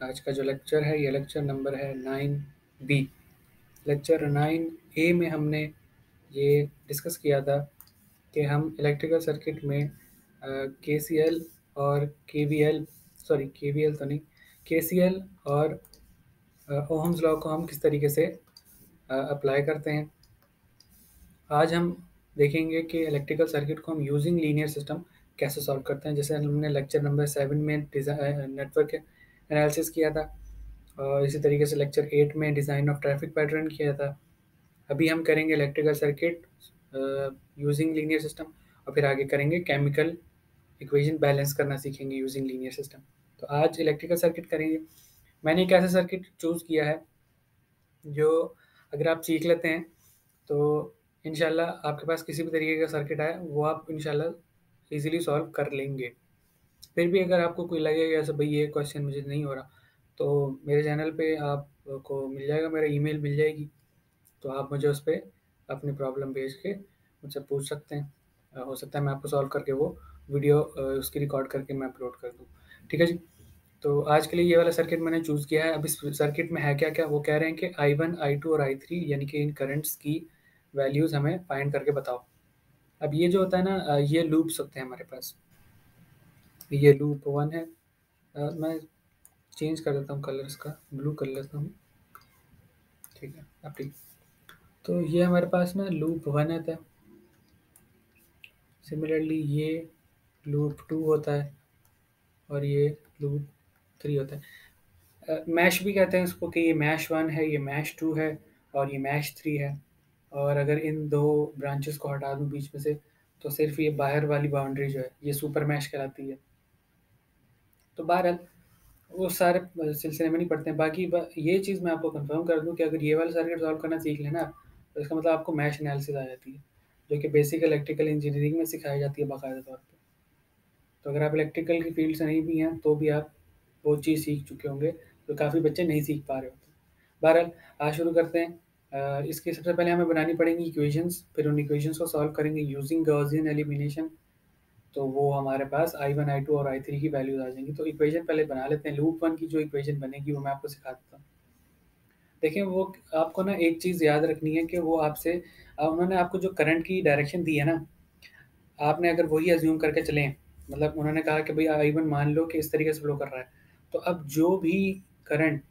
आज का जो लेक्चर है ये लेक्चर नंबर है 9B। लेक्चर 9A में हमने ये डिस्कस किया था कि हम इलेक्ट्रिकल सर्किट में KCL और KVL, सॉरी KVL तो नहीं, KCL और ओहम्स लॉ को हम किस तरीके से अप्लाई करते हैं। आज हम देखेंगे कि इलेक्ट्रिकल सर्किट को हम यूजिंग लीनियर सिस्टम कैसे सॉल्व करते हैं। जैसे हमने लेक्चर नंबर 7 में नेटवर्क एनालिसिस किया था, और इसी तरीके से लेक्चर 8 में डिज़ाइन ऑफ ट्रैफिक पैटर्न किया था। अभी हम करेंगे electrical circuit using linear system, और फिर आगे करेंगे केमिकल इक्वेशन बैलेंस करना सीखेंगे यूजिंग लीनियर सिस्टम। तो आज इलेक्ट्रिकल सर्किट करेंगे। मैंने एक ऐसा सर्किट चूज़ किया है जो अगर आप सीख लेते हैं तो इंशाल्लाह आपके पास किसी भी तरीके का सर्किट आए वो आप इंशाल्लाह इजीली सॉल्व कर लेंगे। फिर भी अगर आपको कोई लगेगा ऐसा भाई ये क्वेश्चन मुझे नहीं हो रहा, तो मेरे चैनल पे आपको मिल जाएगा, मेरा ईमेल मिल जाएगी, तो आप मुझे उस पर अपनी प्रॉब्लम भेज के मुझसे पूछ सकते हैं। हो सकता है मैं आपको सॉल्व करके वो वीडियो उसकी रिकॉर्ड करके मैं अपलोड कर दूँ। ठीक है जी। तो आज के लिए ये वाला सर्किट मैंने चूज़ किया है। अब इस सर्किट में है क्या क्या, वो कह रहे हैं कि I1, I2 और I3 यानी कि इन करंट्स की वैल्यूज़ हमें फाइंड करके बताओ। अब ये जो होता है ना, ये लूप्स होते हैं हमारे पास। ये लूप 1 है। मैं चेंज कर देता हूँ कलर्स का, ब्लू कर लेता हूँ। ठीक है, अब ठीक। तो ये हमारे पास ना लूप 1 आता है। सिमिलरली ये लूप 2 होता है, और ये लूप 3 होता है। मैश भी कहते हैं इसको, कि ये मैश 1 है, ये मैश 2 है, और ये मैश 3 है। और अगर इन दो ब्रांचेस को हटा दूँ बीच में से, तो सिर्फ ये बाहर वाली बाउंड्री जो है ये सुपर मैश कहलाती है। तो बहरहाल वो सारे सिलसिले में नहीं पढ़ते हैं। बाकी ये चीज़ मैं आपको कंफर्म कर दूं कि अगर ये वाला सर्किट सॉल्व करना सीख लेना आप, तो इसका मतलब आपको मैश एनालिसिस आ जाती है, जो कि बेसिक इलेक्ट्रिकल इंजीनियरिंग में सिखाई जाती है बाकायदा तौर पे। तो अगर आप इलेक्ट्रिकल की फील्ड से नहीं भी हैं तो भी आप वो चीज़ सीख चुके होंगे, तो काफ़ी बच्चे नहीं सीख पा रहे होते। बहरहाल आज शुरू करते हैं। इसके सबसे पहले हमें बनानी पड़ेंगी इक्वेशंस, फिर उन इक्वेशंस को सॉल्व करेंगे यूजिंग गॉसियन एलिमिनेशन। तो वो हमारे पास I1, I2 और I3 की वैल्यूज आ जाएंगी। तो इक्वेशन पहले बना लेते हैं। लूप 1 की जो इक्वेशन बनेगी वो मैं आपको सिखा देता हूँ। देखिए, वो आपको ना एक चीज़ याद रखनी है कि वो आपसे उन्होंने आपको जो करंट की डायरेक्शन दी है ना, आपने अगर वही अज्यूम करके चलें, मतलब उन्होंने कहा कि भाई I1 मान लो कि इस तरीके से फ्लो कर रहा है, तो अब जो भी करंट,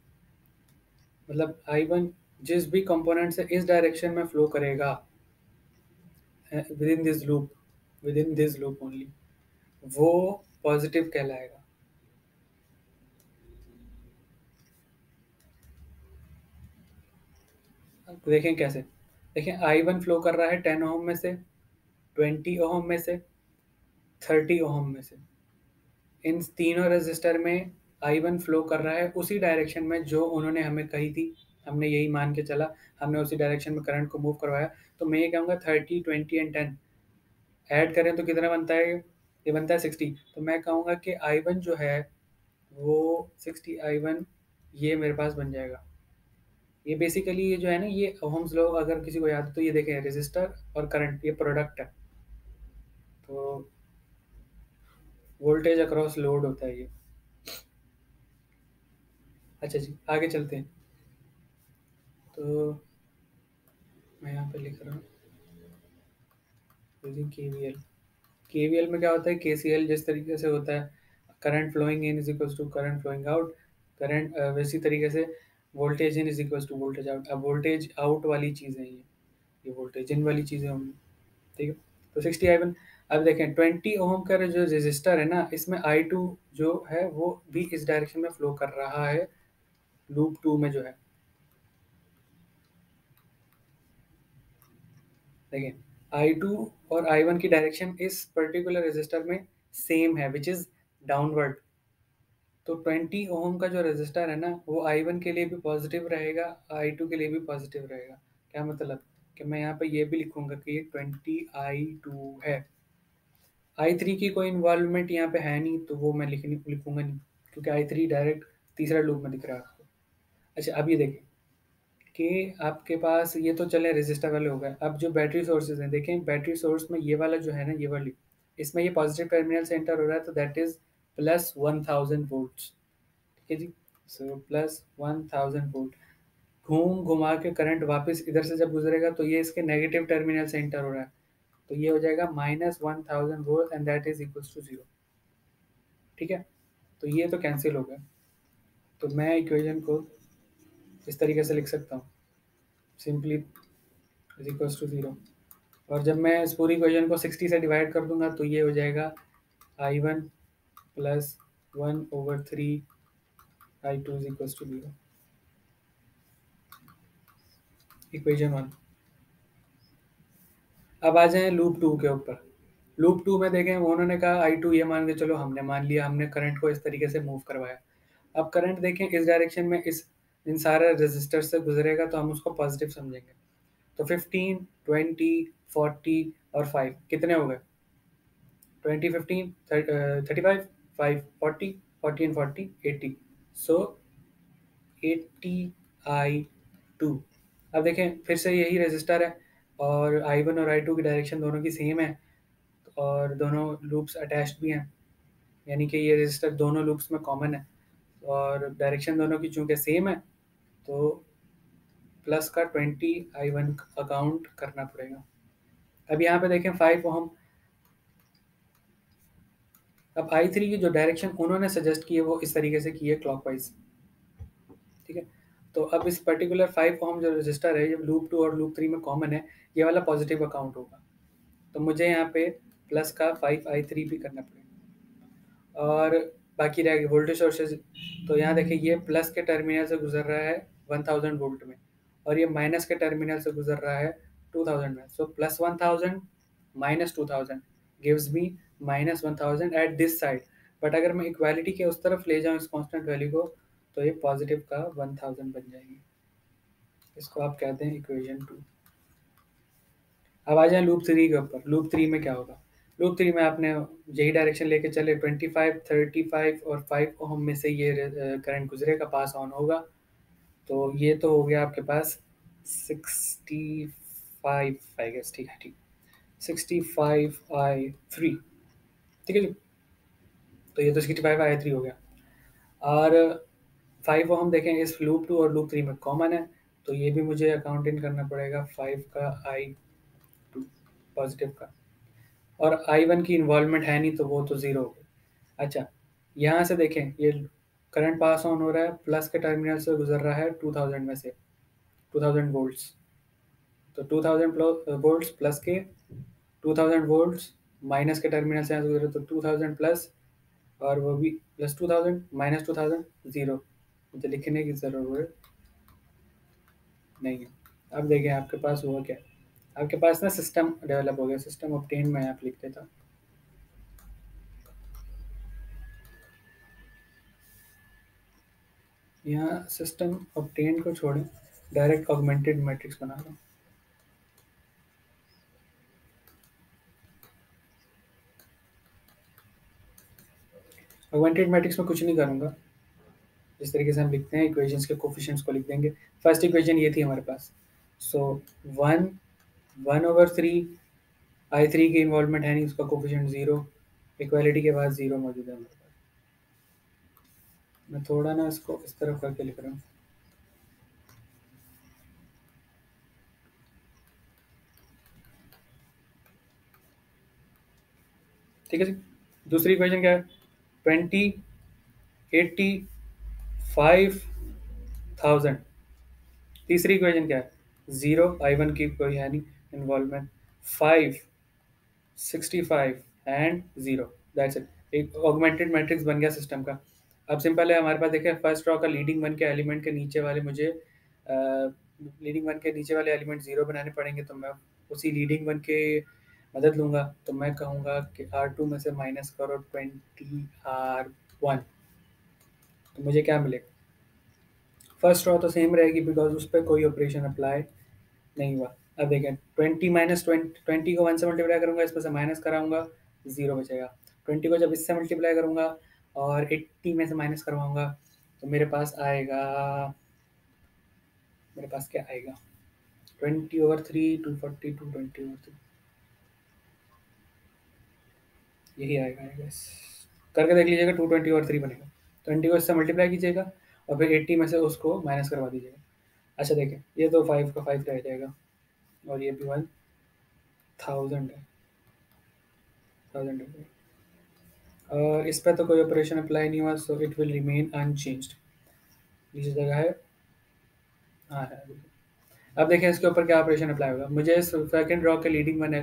मतलब I1 जिस भी कंपोनेंट से इस डायरेक्शन में फ्लो करेगा with in this loop, with in this loop only, वो पॉजिटिव कहलाएगा। अब देखें कैसे। देखें, I1 फ्लो कर रहा है 10 ओम में से, 20 ओम में से, 30 ओम में से। इन तीनों रेजिस्टर में I1 फ्लो कर रहा है उसी डायरेक्शन में जो उन्होंने हमें कही थी। हमने यही मान के चला, हमने उसी डायरेक्शन में करंट को मूव करवाया। तो मैं ये कहूँगा 30, 20 एंड 10 ऐड करें तो कितना बनता है, ये बनता है 60। तो मैं कहूँगा कि I1 जो है वो 60 I1 ये मेरे पास बन जाएगा। ये बेसिकली ये जो है ना, ये ओहम्स लॉ अगर किसी को याद हो तो ये देखें, रेजिस्टर और करंट ये प्रोडक्ट है, तो वोल्टेज अक्रॉस लोड होता है ये। अच्छा जी, आगे चलते हैं। तो मैं यहाँ पे लिख रहा हूँ यूजिंग केवीएल। केवीएल में क्या होता है, केसीएल जिस तरीके से होता है, current flowing in is equals to current flowing out. Current वैसी तरीके से voltage in is equals to voltage out. अब वोल्टेज आउट वाली चीज़ें ये वोल्टेज इन वाली चीज़ें होंगी। ठीक है, तो 60 I1। अब देखें 20 ओम का जो रेजिस्टर है ना, इसमें I2 जो है वो भी इस डायरेक्शन में फ्लो कर रहा है, लूप 2 में जो है। देखें, I2 और I1 की डायरेक्शन इस पर्टिकुलर रेजिस्टर में सेम है, विच इज़ डाउनवर्ड। तो 20 ओम का जो रेजिस्टर है ना, वो I1 के लिए भी पॉजिटिव रहेगा, I2 के लिए भी पॉजिटिव रहेगा। क्या मतलब कि मैं यहाँ पे ये भी लिखूंगा कि ये 20I2 है। I3 की कोई इन्वॉल्वमेंट यहाँ पे है नहीं, तो वो मैं लिखूंगा नहीं, क्योंकि I3 डायरेक्ट तीसरा लूप में दिख रहा है आपको। अच्छा, अब ये देखें कि आपके पास ये तो चले रजिस्टर वाले हो गए। अब जो बैटरी सोर्सेज हैं, देखें बैटरी सोर्स में ये वाला जो है ना, ये वाली, इसमें ये पॉजिटिव टर्मिनल से एंटर हो रहा है, तो दैट इज +1000 वोल्ट्स। ठीक है जी। So plus 1000 volt. घूम घुमा के करंट वापस इधर से जब गुजरेगा तो ये इसके नेगेटिव टर्मिनल से एंटर हो रहा है, तो ये हो जाएगा -1000 volt and that is equals to 0। ठीक है, तो ये तो कैंसिल हो गया। तो मैं इक्वेशन को इस तरीके से लिख सकता हूँ, सिंपली इज इक्वल्स टू 0। और जब मैं इस पूरी इक्वेशन को 60 से डिवाइड कर दूंगा तो ये हो जाएगा I1 plus 1/3 I2 is equals to 0। Equation 1। अब आ जाए लूप 2 के ऊपर। लूप 2 में देखें, उन्होंने कहा I2 ये मान के चलो, हमने मान लिया, हमने करंट को इस तरीके से मूव करवाया। अब करंट देखें इस डायरेक्शन में, इस इन सारे रेजिस्टर से गुजरेगा तो हम उसको पॉजिटिव समझेंगे। तो 15, 20, 40 और 5 कितने हो गए? 20, 15, 35, 5, 40, 40 एंड 40, 80। So 80 I2। अब देखें फिर से यही रेजिस्टर है और I1 और I2 की डायरेक्शन दोनों की सेम है और दोनों लूप्स अटैच्ड भी हैं, यानी कि ये रेजिस्टर दोनों लूप्स में कॉमन है और डायरेक्शन दोनों की चूंकि सेम है तो प्लस का 20 I1 अकाउंट करना पड़ेगा। अब यहाँ पे देखें 5 ओम। अब I3 की जो डायरेक्शन उन्होंने सजेस्ट की है वो इस तरीके से की है, क्लॉकवाइज। ठीक है, तो अब इस पर्टिकुलर 5 ओम जो रजिस्टर है, ये लूप 2 और लूप 3 में कॉमन है, ये वाला पॉजिटिव अकाउंट होगा। तो मुझे यहाँ पे प्लस का 5 I3 भी करना पड़ेगा। और बाकी रह गए वोल्टेज सोर्सेज। तो यहाँ देखिए ये प्लस के टर्मिनल से गुजर रहा है 1000 वोल्ट में और ये माइनस के टर्मिनल से गुजर रहा है 2000 में। So plus 1000 minus 2000 gives me -1000 at this side. But अगर मैं इक्वालिटी के उस तरफ ले जाऊँ इस कांस्टेंट वैल्यू को तो ये पॉजिटिव का 1000 बन जाएगी। इसको आप कहते हैं इक्वेशन 2। अब आ जाए लूप 3 के ऊपर। लूप 3 में क्या होगा? लूप 3 में आपने यही डायरेक्शन लेके चले, 25, 35 और 5 ओम में से ये करंट गुजरेगा, पास ऑन होगा। तो ये तो हो गया आपके पास 65 आई गेस। ठीक है, ठीक, 65I3। ठीक है जी, तो ये तो 65I3 हो गया। और 5 ओम देखें इस लूप 2 और लूप 3 में कॉमन है, तो ये भी मुझे अकाउंट इन करना पड़ेगा 5 का I2 पॉजिटिव का। और I1 की इन्वॉल्वमेंट है नहीं तो वो तो ज़ीरो हो गई। अच्छा, यहाँ से देखें ये करंट पास ऑन हो रहा है, प्लस के टर्मिनल से गुजर रहा है 2000 में से, 2000 वोल्ट्स। तो 2000 वोल्ट्स प्लस के 2000 वोल्ट्स माइनस के टर्मिनल से यहाँ से गुजरे तो 2000 प्लस, और वो भी प्लस 2000 माइनस 2000 ज़ीरो। मुझे लिखने की ज़रूरत नहीं है। अब देखें आपके पास हुआ क्या। आपके पास ना सिस्टम डेवलप हो गया। सिस्टम ऑब्टेन में आप लिख देता। यहाँ सिस्टम ऑब्टेन को छोड़ें, डायरेक्ट ऑगमेंटेड मैट्रिक्स बना रहा हूँ। ऑगमेंटेड मैट्रिक्स में कुछ नहीं करूँगा, जिस तरीके से हम लिखते हैं इक्वेशंस के कोफिशिएंट्स को लिख देंगे। फर्स्ट इक्वेशन ये थी हमारे पास। सो 1/3 I3 की इन्वॉल्वमेंट है नहीं, उसका कोफिशिएंट 0। इक्वालिटी के बाद 0 मौजूद है हमारे पास। मैं थोड़ा ना इसको इस तरफ करके लिख रहा हूँ। ठीक है जी, दूसरी इक्वेशन क्या है? 20, 80, 5000। तीसरी इक्वेशन क्या है? 0 I1 की कोई है नहीं इन्वॉल्वमेंट, 5, 65 एंड 0। That's it. एक ऑगमेंटेड मैट्रिक्स बन गया सिस्टम का। अब सिंपल है, हमारे पास देखिए फर्स्ट रॉ का लीडिंग वन के एलिमेंट के नीचे वाले मुझे लीडिंग वन के नीचे वाले एलिमेंट 0 बनाने पड़ेंगे, तो मैं उसी लीडिंग वन के मदद लूँगा। तो मैं कहूँगा कि R2 में से माइनस करो 20R1, तो मुझे क्या मिलेगा? फर्स्ट रॉ तो सेम रहेगी बिकॉज उस पर कोई ऑपरेशन अप्लाई नहीं हुआ। अब देखें 20 माइनस 20 को 1 से मल्टीप्लाई करूँगा, इसमें से माइनस कराऊंगा, 0 बचेगा। 20 को जब इससे मल्टीप्लाई करूँगा और 80 में से माइनस करवाऊँगा तो मेरे पास आएगा, मेरे पास क्या आएगा? 20/3, 240, 220/3, यही आएगा आई गेस। करके देख लीजिएगा, 220/3 बनेगा। 20 को इससे मल्टीप्लाई कीजिएगा और फिर 80 में से उसको माइनस करवा दीजिएगा। अच्छा देखें, ये तो 5 का 5 रह जाएगा और ये भी 1000 है, 1000 है। और इस पर तो कोई ऑपरेशन अप्लाई नहीं हुआ, so it will remain unchanged. नीचे जगह है, हाँ है। अब देखें इसके ऊपर क्या ऑपरेशन अप्लाई होगा। मुझे सेकंड रॉ के लीडिंग वन,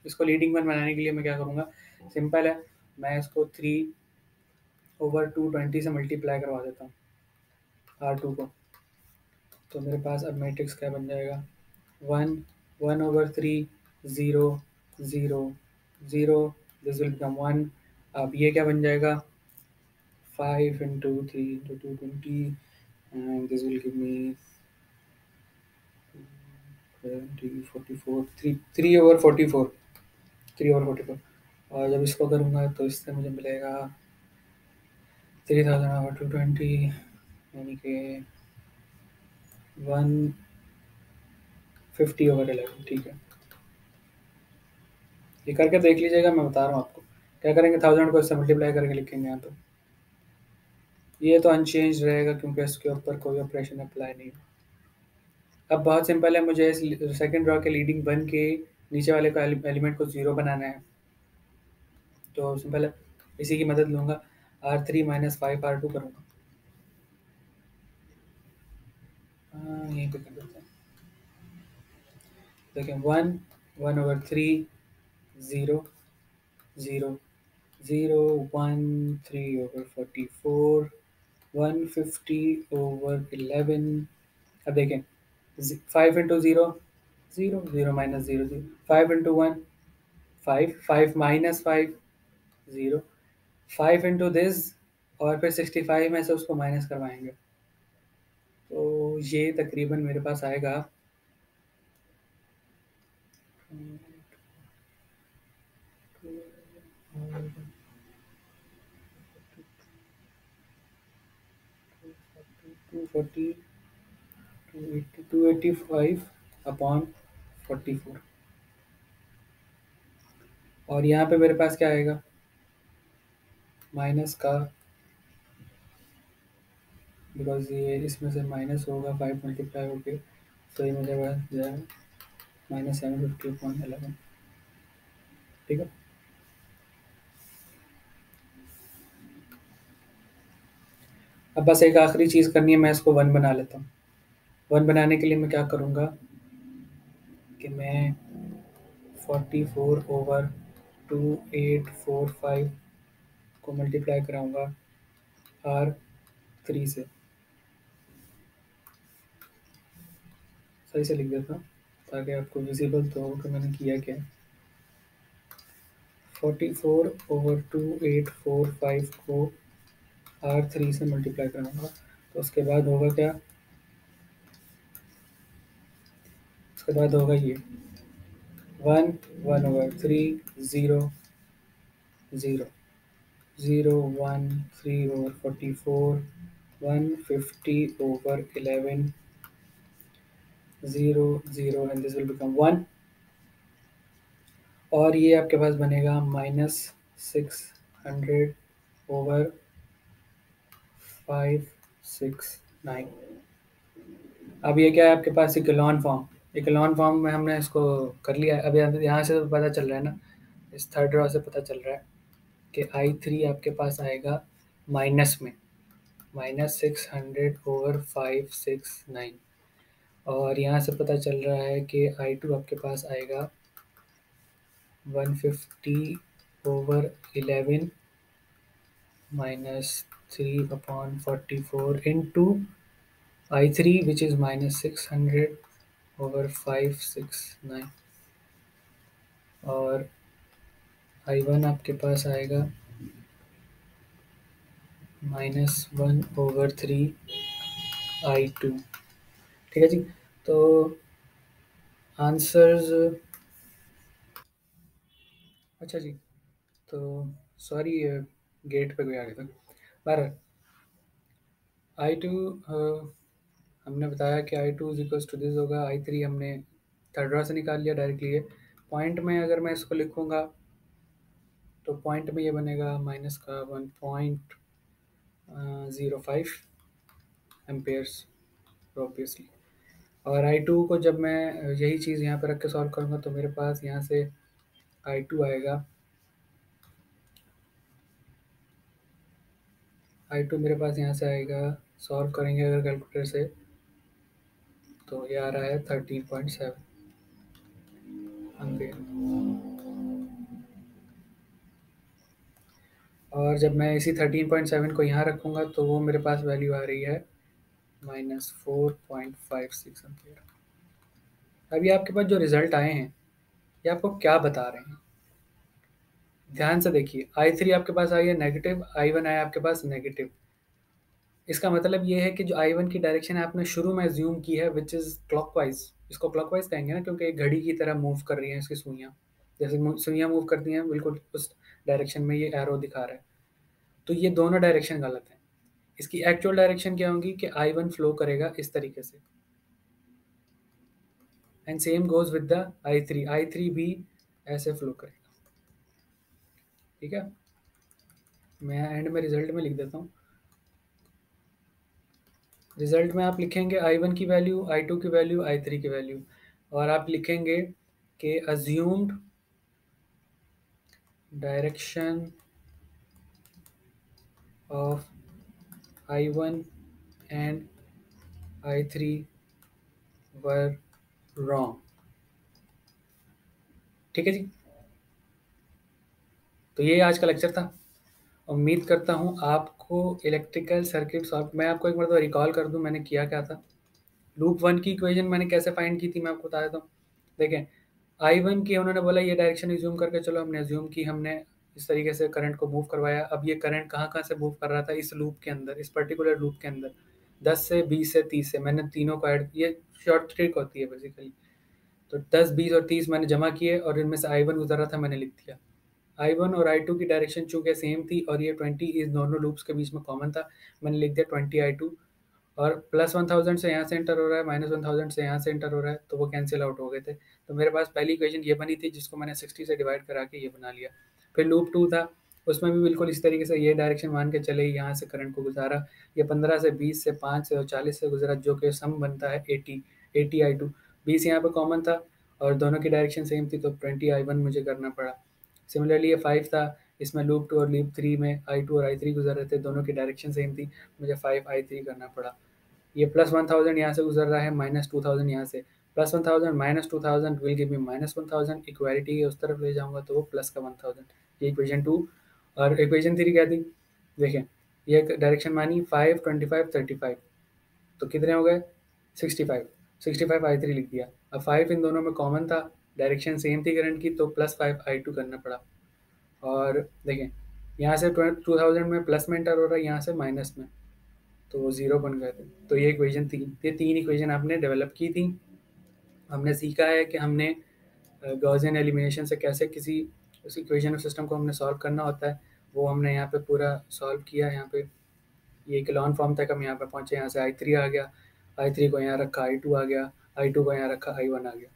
इसको लीडिंग वन बनाने के लिए मैं क्या करूँगा, सिंपल है, मैं इसको 3/220 से मल्टीप्लाई करवा देता हूँ R2 को। तो मेरे पास अब मैट्रिक्स क्या बन जाएगा, 1/3, 0, 0, 0, दिस विल बिकम 1। अब ये क्या बन जाएगा, 5 × 3 × 220, and this will give me 44, 3/44, 3/44। और जब इसको करूँगा तो इससे मुझे मिलेगा 3000/220, यानी कि 150/11। ठीक है, ये करके देख लीजिएगा, मैं बता रहा हूँ आपको क्या करेंगे। 1000 को इससे मल्टीप्लाई करके लिखेंगे यहाँ पे। ये तो अनचेंज रहेगा क्योंकि इसके ऊपर कोई ऑपरेशन अप्लाई नहीं है। अब बहुत सिंपल है, मुझे इस सेकंड रॉ के लीडिंग वन के नीचे वाले को एलिमेंट को 0 बनाना है। तो सिंपल है, इसी की मदद लूँगा, R3 - 5 R2 करूँगा। यहीं पे कर देते हैं। देखिए 1/3, 0, 0, 0, 1, 3/44, 150/11। अब देखें, 5 × 0, 0, 0 - 0, 0, 5 × 1, 5, 5 - 5, 0, 5 इंटू दिस, और फिर 65 में से उसको माइनस करवाएंगे। तो ये तकरीबन मेरे पास आएगा 240, 285/44। और यहाँ पे मेरे पास क्या आएगा, माइनस का, बिकॉज ये इसमें से माइनस होगा 5 मल्टीप्लाई होके, तो ये मुझे जाएगा -750/11। ठीक है। अब बस एक आखिरी चीज़ करनी है, मैं इसको 1 बना लेता हूँ। 1 बनाने के लिए मैं क्या करूँगा कि मैं 44/2845 को मल्टीप्लाई कराऊंगा R3 से। सही से लिख देता हूँ ताकि आपको विजिबल तो हो कि मैंने किया क्या है। 44/2845 को R3 से मल्टीप्लाई कराऊंगा, तो उसके बाद होगा क्या, उसके बाद होगा ये 1/3, 0, 0, 0, 1, 3/44, 150/11, 0, 0, and this will become 1। और ये आपके पास बनेगा -600/569। अब ये क्या है आपके पास, इकोलॉन फॉर्म। इकोलॉन फॉर्म में हमने इसको कर लिया है। अब यहाँ से तो पता चल रहा है ना, इस थर्ड रॉ से पता चल रहा है कि I3 आपके पास आएगा माइनस में, -600/569। और यहाँ से पता चल रहा है कि I2 आपके पास आएगा 150/11 -3/44 into I3, which is -600/569। और I1 आपके पास आएगा -1/3 I2। ठीक है जी। तो आंसर्स, अच्छा जी, तो सॉरी गेट पे कोई आ गया था। पर I2 हमने बताया कि I2 is equals to this होगा, I3 हमने थर्ड रॉ से निकाल लिया डायरेक्टली। है पॉइंट में अगर मैं इसको लिखूँगा तो पॉइंट में ये बनेगा माइनस का 1.05, एम्पेयर्स ऑब्वियसली। और I2 को जब मैं यही चीज़ यहाँ पे रख के सॉल्व करूँगा तो मेरे पास यहाँ से I2 आएगा, I2 मेरे पास यहाँ से आएगा, सॉल्व करेंगे अगर कैलकुलेटर से तो ये आ रहा है 13.7 एम्पेयर। और जब मैं इसी 13.7 को यहाँ रखूँगा तो वो मेरे पास वैल्यू आ रही है -4.56 एम्पेयर। अभी आपके पास जो रिजल्ट आए हैं ये आपको क्या बता रहे हैं? ध्यान से देखिए, I3 आपके पास आई है नेगेटिव, I1 आया आपके पास नेगेटिव। इसका मतलब ये है कि जो I1 की डायरेक्शन है आपने शुरू में एज्यूम की है विच इज़ क्लॉकवाइज। इसको क्लॉकवाइज कहेंगे ना, क्योंकि एक घड़ी की तरह मूव कर रही हैं इसकी सुइयाँ। जैसे सुइयाँ मूव करती हैं बिल्कुल उस डायरेक्शन में ये एरो दिखा रहा है। तो ये दोनों डायरेक्शन गलत हैं। इसकी एक्चुअल डायरेक्शन क्या होगी कि I1 फ्लो करेगा इस तरीके से, and same goes with the I3 भी ऐसे फ्लो करेगा। ठीक है, मैं एंड में रिजल्ट में लिख देता हूँ। रिजल्ट में आप लिखेंगे I1 की वैल्यू, I2 की वैल्यू, I3 की वैल्यू, और आप लिखेंगे कि assumed direction of I1 and I3 were wrong. ठीक है जी, तो ये आज का लेक्चर था। उम्मीद करता हूँ आपको इलेक्ट्रिकल सर्किट सॉल्व, मैं आपको एक बार तो रिकॉल कर दूँ मैंने किया क्या था। लूप 1 की इक्वेशन मैंने कैसे फाइंड की थी मैं आपको बता देता हूँ। देखें, I1 की उन्होंने बोला ये डायरेक्शन एज्यूम करके चलो, हमने एज्यूम की, हमने इस तरीके से करंट को मूव करवाया। अब ये करंट कहाँ से मूव कर रहा था? इस लूप के अंदर, इस पर्टिकुलर लूप के अंदर 10 से 20 से 30 से। मैंने तीनों को ऐड, ये शॉर्ट ट्रिक होती है बेसिकली। तो 10, 20 और 30 मैंने जमा किए और इनमें से I1 गुजर रहा था, मैंने लिख दिया। I1 और I2 की डायरेक्शन चूंकि सेम थी और ये 20 इस दोनों लूप्स के बीच में कॉमन था, मैंने लिख दिया 20 I2। और +1000 से यहाँ से एंटर हो रहा है, -1000 से यहाँ से एंटर हो रहा है, तो वो कैंसिल आउट हो गए थे। तो मेरे पास पहली इक्वेशन ये बनी थी जिसको मैंने 60 से डिवाइड करा के ये बना लिया। फिर लूप 2 था, उसमें भी बिल्कुल इस तरीके से ये डायरेक्शन मान के चले, यहाँ से करंट को गुजारा, ये 15 से 20 से 5 से और 40 से गुजरा, जो कि सम बनता है 80 I2। 20 यहाँ पे कॉमन था और दोनों की डायरेक्शन सेम थी, तो 20 I1 मुझे करना पड़ा। सिमिलरली ये 5 था, इसमें लूप 2 और लूप 3 में I2 और I3 गुजर रहे थे, दोनों की डायरेक्शन सेम थी, मुझे 5 I3 करना पड़ा। ये +1000 यहाँ से गुजर रहा है, -2000 यहाँ से। +1000 -2000 विल गिव मी -1000। इक्वालिटी के उस तरफ ले जाऊँगा तो वो प्लस का 1000। ये इक्वेशन 2। और इक्वेशन 3 क्या थी? देखें, ये डायरेक्शन मानी 5, 25, 35, तो कितने हो गए? 65। 65 I3 लिख दिया। अब 5 इन दोनों में कॉमन था, डायरेक्शन सेम थी करंट की, तो +5 I2 करना पड़ा। और देखें, यहाँ से 2000 में प्लस में एंटर हो रहा है, यहाँ से माइनस में, तो वो 0 बन गए थे। तो ये इक्वेशन थी, ये 3 इक्वेशन आपने डेवलप की थी। हमने सीखा है कि हमने गॉसियन एलिमिनेशन से कैसे किसी उस इक्वेशन और सिस्टम को हमने सॉल्व करना होता है, वो हमने यहाँ पे पूरा सॉल्व किया। यहाँ पे ये इकोलॉन फॉर्म तक हम यहाँ पे पहुँचे, यहाँ से I3 आ गया, I3 को यहाँ रखा, I2 आ गया, I2 को यहाँ रखा, I1 आ गया।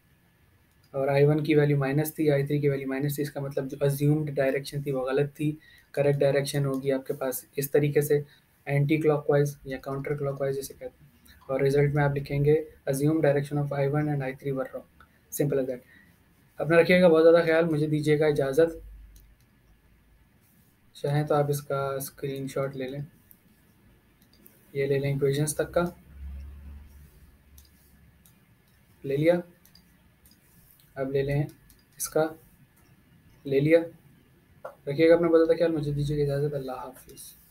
और I1 की वैल्यू माइनस थी, I3 की वैल्यू माइनस थी, इसका मतलब जो अज्यूम्ड डायरेक्शन थी वो गलत थी। करेक्ट डायरेक्शन होगी आपके पास इस तरीके से, एंटी क्लॉकवाइज या काउंटर क्लॉकवाइज जिसे कहते हैं। और रिजल्ट में आप लिखेंगे assume direction of I1 and I3 were wrong. Simple as that. अपना रखिएगा बहुत ज़्यादा ख्याल, मुझे दीजिएगा इजाज़त। चाहें तो आप इसका स्क्रीनशॉट ले लें, ये ले लें इक्वेशंस तक का, ले लिया। अब ले लें इसका, ले लिया। रखिएगा अपना बहुत ज़्यादा ख्याल, मुझे दीजिएगा इजाज़त। अल्लाह हाफिज़।